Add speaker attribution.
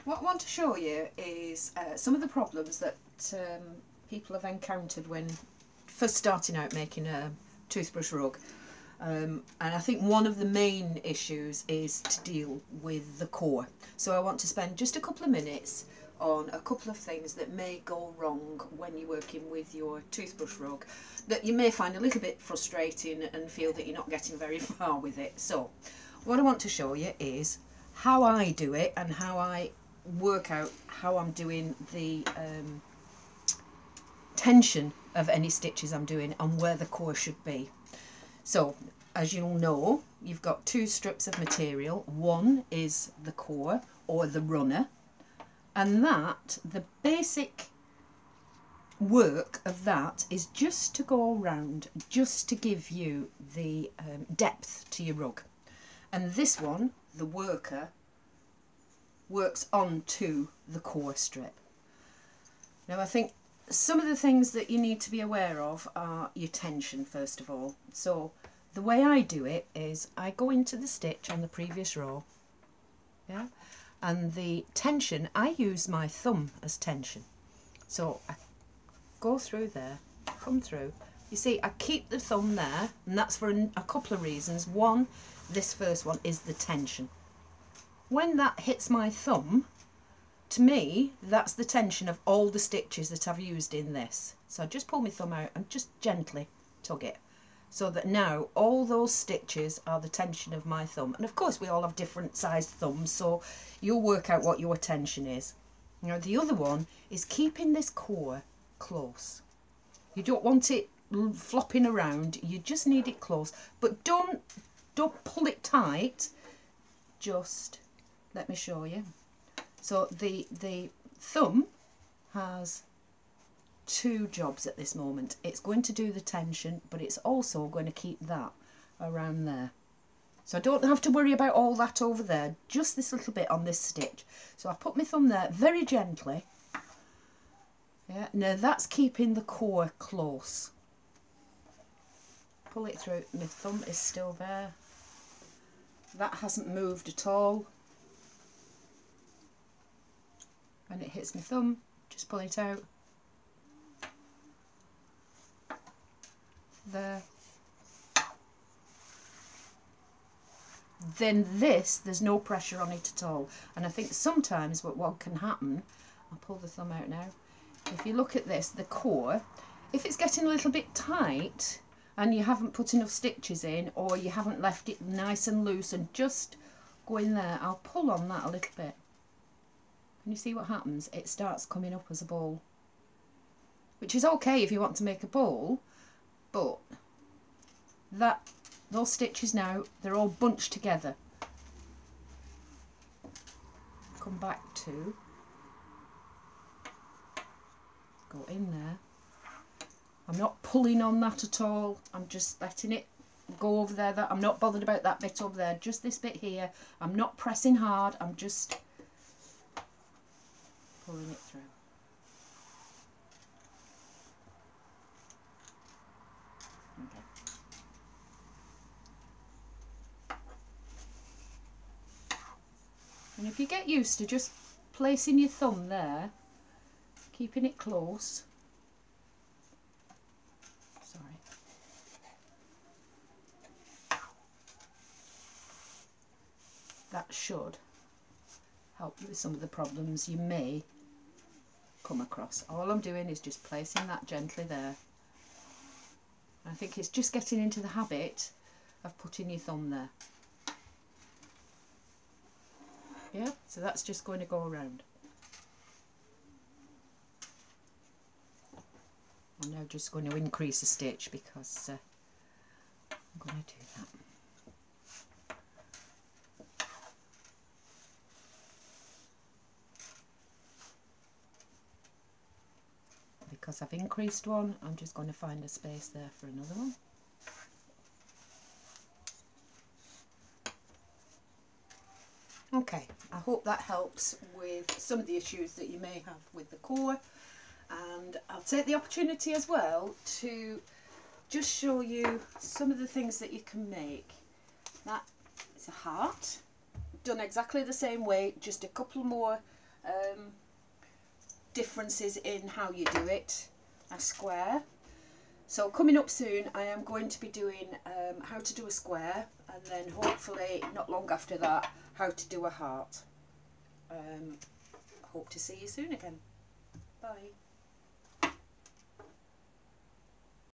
Speaker 1: What I want to show you is some of the problems that people have encountered when first starting out making a toothbrush rug. And I think one of the main issues is to deal with the core. So I want to spend just a couple of minutes on a couple of things that may go wrong when you're working with your toothbrush rug, that you may find a little bit frustrating and feel that you're not getting very far with it. So what I want to show you is how I do it and how I work out how I'm doing the tension of any stitches I'm doing and where the core should be. So as you'll know, you've got two strips of material. One is the core or the runner, and that, the basic work of that is just to go around, just to give you the depth to your rug. And this one, the worker, works onto the core strip. Now I think some of the things that you need to be aware of are your tension first of all. So the way I do it is I go into the stitch on the previous row, yeah, and the tension, I use my thumb as tension. So I go through there, come through. You see, I keep the thumb there, and that's for a couple of reasons. One, this first one is the tension. When that hits my thumb, to me, that's the tension of all the stitches that I've used in this. So I just pull my thumb out and just gently tug it, so that now all those stitches are the tension of my thumb. And of course we all have different sized thumbs, so you'll work out what your tension is. Now the other one is keeping this core close. You don't want it flopping around, you just need it close, but don't pull it tight. Just let me show you. So the thumb has two jobs at this moment. It's going to do the tension, but it's also going to keep that around there. So I don't have to worry about all that over there, just this little bit on this stitch. So I put my thumb there very gently. Yeah, now that's keeping the core close. Pull it through, my thumb is still there. That hasn't moved at all. And it hits my thumb, just pull it out. There. Then this, there's no pressure on it at all. And I think sometimes what can happen, I'll pull the thumb out now, if you look at this, the core, if it's getting a little bit tight and you haven't put enough stitches in, or you haven't left it nice and loose and just go in there, I'll pull on that a little bit. And you see what happens? It starts coming up as a ball, which is okay if you want to make a ball, but those stitches now, they're all bunched together. Come back to, go in there. I'm not pulling on that at all, I'm just letting it go over there. I'm not bothered about that bit over there, just this bit here. I'm not pressing hard, I'm just pulling it through. Okay. And if you get used to just placing your thumb there, keeping it close, sorry, that should help you with some of the problems you may come across. All I'm doing is just placing that gently there. I think it's just getting into the habit of putting your thumb there. Yeah, so that's just going to go around. I'm now just going to increase the stitch because I'm going to do that. Because I've increased one, I'm just going to find a space there for another one. Okay, I hope that helps with some of the issues that you may have with the core, and I'll take the opportunity as well to just show you some of the things that you can make. That is a heart, done exactly the same way, just a couple more differences in how you do it, a square. So coming up soon I am going to be doing how to do a square, and then hopefully not long after that how to do a heart. Hope to see you soon again. Bye.